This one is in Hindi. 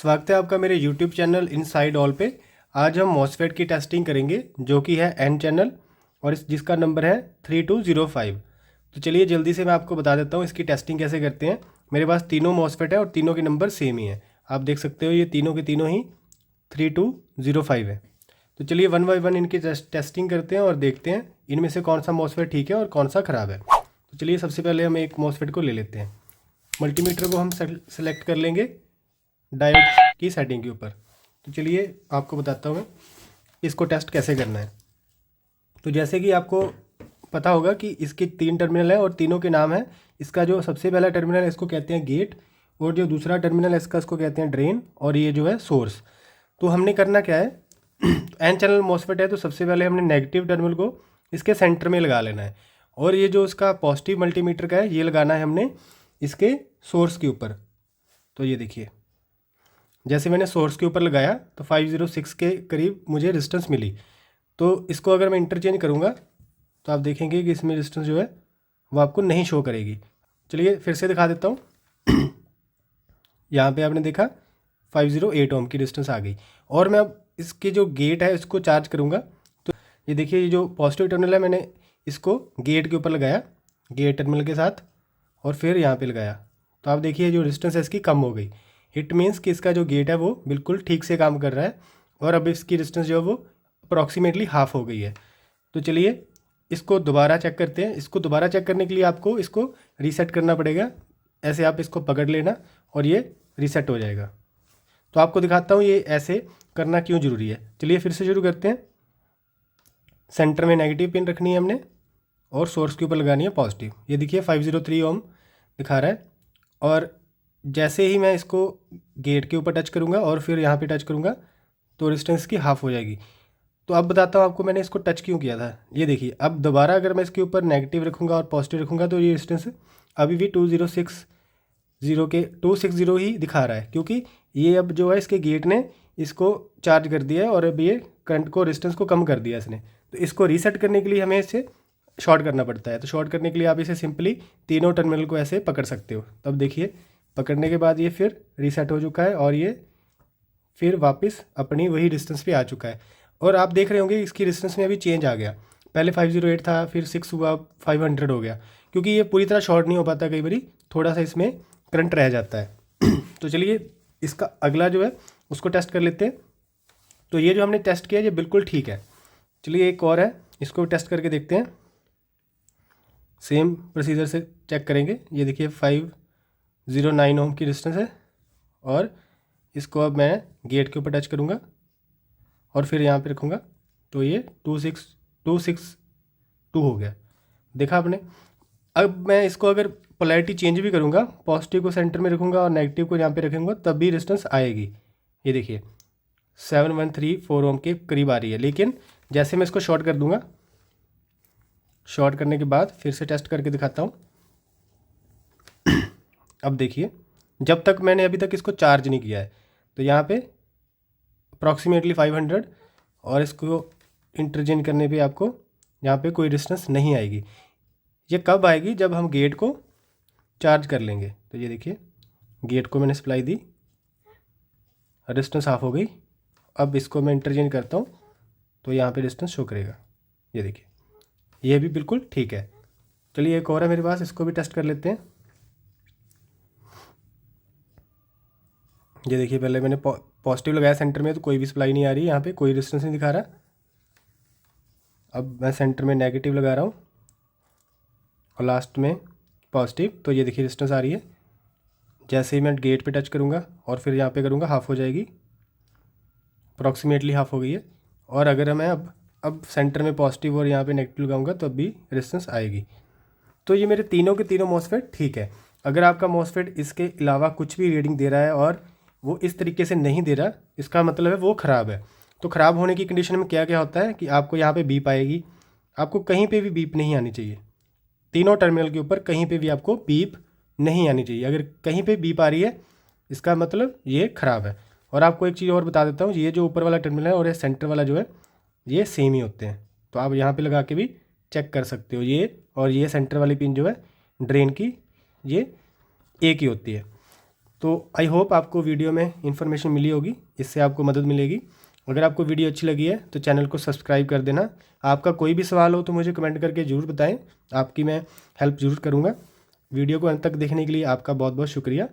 स्वागत है आपका मेरे YouTube चैनल इनसाइड ऑल पे। आज हम मॉसफेट की टेस्टिंग करेंगे जो कि है एन चैनल और जिसका नंबर है 3205। तो चलिए जल्दी से मैं आपको बता देता हूँ इसकी टेस्टिंग कैसे करते हैं। मेरे पास तीनों मॉसफेट है और तीनों के नंबर सेम ही है। आप देख सकते हो ये तीनों के तीनों ही 3205 है। तो चलिए वन बाई वन इनकी टेस्टिंग करते हैं और देखते हैं इनमें से कौन सा मॉसफेट ठीक है और कौन सा ख़राब है। तो चलिए सबसे पहले हम एक मॉसफेट को ले लेते हैं। मल्टीमीटर को हम सेलेक्ट कर लेंगे डायोड की सेटिंग के ऊपर। तो चलिए आपको बताता हूँ मैं इसको टेस्ट कैसे करना है। तो जैसे कि आपको पता होगा कि इसके 3 टर्मिनल है और तीनों के नाम है। इसका जो सबसे पहला टर्मिनल है इसको कहते हैं गेट, और जो दूसरा टर्मिनल है इसको कहते हैं ड्रेन, और ये जो है सोर्स। तो हमने करना क्या है, एन चैनल मॉसफेट है तो सबसे पहले हमने नेगेटिव टर्मिनल को इसके सेंटर में लगा लेना है, और ये जो इसका पॉजिटिव मल्टीमीटर का है ये लगाना है हमने इसके सोर्स के ऊपर। तो ये देखिए जैसे मैंने सोर्स के ऊपर लगाया तो 506 के करीब मुझे रेजिस्टेंस मिली। तो इसको अगर मैं इंटरचेंज करूँगा तो आप देखेंगे कि इसमें रेजिस्टेंस जो है वो आपको नहीं शो करेगी। चलिए फिर से दिखा देता हूँ। यहाँ पे आपने देखा 508 ओम की रेजिस्टेंस आ गई, और मैं अब इसके जो गेट है इसको चार्ज करूँगा। तो ये देखिए ये जो पॉजिटिव टर्मिनल है मैंने इसको गेट के ऊपर लगाया, गेट टर्मिनल के साथ, और फिर यहाँ पे लगाया। तो आप देखिए जो रेजिस्टेंस है इसकी कम हो गई। इट मीन्स कि इसका जो गेट है वो बिल्कुल ठीक से काम कर रहा है, और अब इसकी रेजिस्टेंस जो है वो अप्रॉक्सीमेटली हाफ हो गई है। तो चलिए इसको दोबारा चेक करते हैं। इसको दोबारा चेक करने के लिए आपको इसको रीसेट करना पड़ेगा। ऐसे आप इसको पकड़ लेना और ये रीसेट हो जाएगा। तो आपको दिखाता हूँ ये ऐसे करना क्यों ज़रूरी है। चलिए फिर से शुरू करते हैं। सेंटर में नेगेटिव पिन रखनी है हमने और सोर्स के ऊपर लगानी है पॉजिटिव। ये देखिए 503 ओम दिखा रहा है, और जैसे ही मैं इसको गेट के ऊपर टच करूँगा और फिर यहाँ पे टच करूँगा तो रेजिस्टेंस की हाफ हो जाएगी। तो अब बताता हूँ आपको मैंने इसको टच क्यों किया था। ये देखिए अब दोबारा अगर मैं इसके ऊपर नेगेटिव रखूँगा और पॉजिटिव रखूँगा तो ये रेजिस्टेंस अभी भी 260 ही दिखा रहा है, क्योंकि ये अब जो है इसके गेट ने इसको चार्ज कर दिया है और अब ये करंट को रेजिस्टेंस को कम कर दिया इसने। तो इसको रीसेट करने के लिए हमें इसे शॉर्ट करना पड़ता है। तो शॉर्ट करने के लिए आप इसे सिंपली तीनों टर्मिनल को ऐसे पकड़ सकते हो। तब देखिए पकड़ने के बाद ये फिर रीसेट हो चुका है और ये फिर वापस अपनी वही डिस्टेंस पे आ चुका है। और आप देख रहे होंगे इसकी डिस्टेंस में अभी चेंज आ गया। पहले 508 था, फिर 6 हुआ, 500 हो गया, क्योंकि ये पूरी तरह शॉर्ट नहीं हो पाता, कई बारी थोड़ा सा इसमें करंट रह जाता है। तो चलिए इसका अगला जो है उसको टेस्ट कर लेते हैं। तो ये जो हमने टेस्ट किया ये बिल्कुल ठीक है। चलिए एक और है, इसको टेस्ट करके देखते हैं। सेम प्रोसीजर से चेक करेंगे। ये देखिए 509 ओम की डिस्टेंस है, और इसको अब मैं गेट के ऊपर टच करूँगा और फिर यहाँ पे रखूँगा तो ये 262 हो गया। देखा आपने। अब मैं इसको अगर पोलैरिटी चेंज भी करूँगा, पॉजिटिव को सेंटर में रखूँगा और नेगेटिव को यहाँ पे रखूँगा, तब भी रेजिस्टेंस आएगी। ये देखिए 7134 ओम के करीब आ रही है। लेकिन जैसे मैं इसको शॉर्ट कर दूँगा, शॉर्ट करने के बाद फिर से टेस्ट करके दिखाता हूँ। अब देखिए जब तक मैंने अभी तक इसको चार्ज नहीं किया है तो यहाँ पे अप्रॉक्सीमेटली 500, और इसको इंटरचेंज करने पे आपको यहाँ पे कोई रेजिस्टेंस नहीं आएगी। ये कब आएगी, जब हम गेट को चार्ज कर लेंगे। तो ये देखिए गेट को मैंने सप्लाई दी, रेजिस्टेंस हाफ हो गई। अब इसको मैं इंटरचेंज करता हूँ तो यहाँ पे रेजिस्टेंस शो करेगा। ये देखिए ये भी बिल्कुल ठीक है। चलिए एक और है मेरे पास, इसको भी टेस्ट कर लेते हैं। ये देखिए पहले मैंने पॉजिटिव लगाया सेंटर में तो कोई भी सप्लाई नहीं आ रही, यहाँ पे कोई रेजिस्टेंस नहीं दिखा रहा। अब मैं सेंटर में नेगेटिव लगा रहा हूँ और लास्ट में पॉजिटिव, तो ये देखिए रेजिस्टेंस आ रही है। जैसे ही मैं गेट पे टच करूँगा और फिर यहाँ पे करूँगा हाफ़ हो जाएगी, अप्रॉक्सीमेटली हाफ़ हो गई है। और अगर मैं अब सेंटर में पॉजिटिव और यहाँ पे नेगेटिव लगाऊंगा तो अब भी रेजिस्टेंस आएगी। तो ये मेरे तीनों के तीनों मॉसफेट ठीक है। अगर आपका मॉसफेट इसके अलावा कुछ भी रीडिंग दे रहा है और वो इस तरीके से नहीं दे रहा, इसका मतलब है वो ख़राब है। तो ख़राब होने की कंडीशन में क्या क्या होता है कि आपको यहाँ पे बीप आएगी। आपको कहीं पे भी बीप नहीं आनी चाहिए, तीनों टर्मिनल के ऊपर कहीं पे भी आपको बीप नहीं आनी चाहिए। अगर कहीं पे बीप आ रही है इसका मतलब ये ख़राब है। और आपको एक चीज़ और बता देता हूँ, ये जो ऊपर वाला टर्मिनल है और ये सेंटर वाला जो है ये सेम ही होते हैं। तो आप यहाँ पे लगा के भी चेक कर सकते हो। ये और ये सेंटर वाली पिन जो है ड्रेन की, ये एक ही होती है। तो आई होप आपको वीडियो में इन्फॉर्मेशन मिली होगी, इससे आपको मदद मिलेगी। अगर आपको वीडियो अच्छी लगी है तो चैनल को सब्सक्राइब कर देना। आपका कोई भी सवाल हो तो मुझे कमेंट करके ज़रूर बताएं, आपकी मैं हेल्प ज़रूर करूँगा। वीडियो को अंत तक देखने के लिए आपका बहुत बहुत शुक्रिया।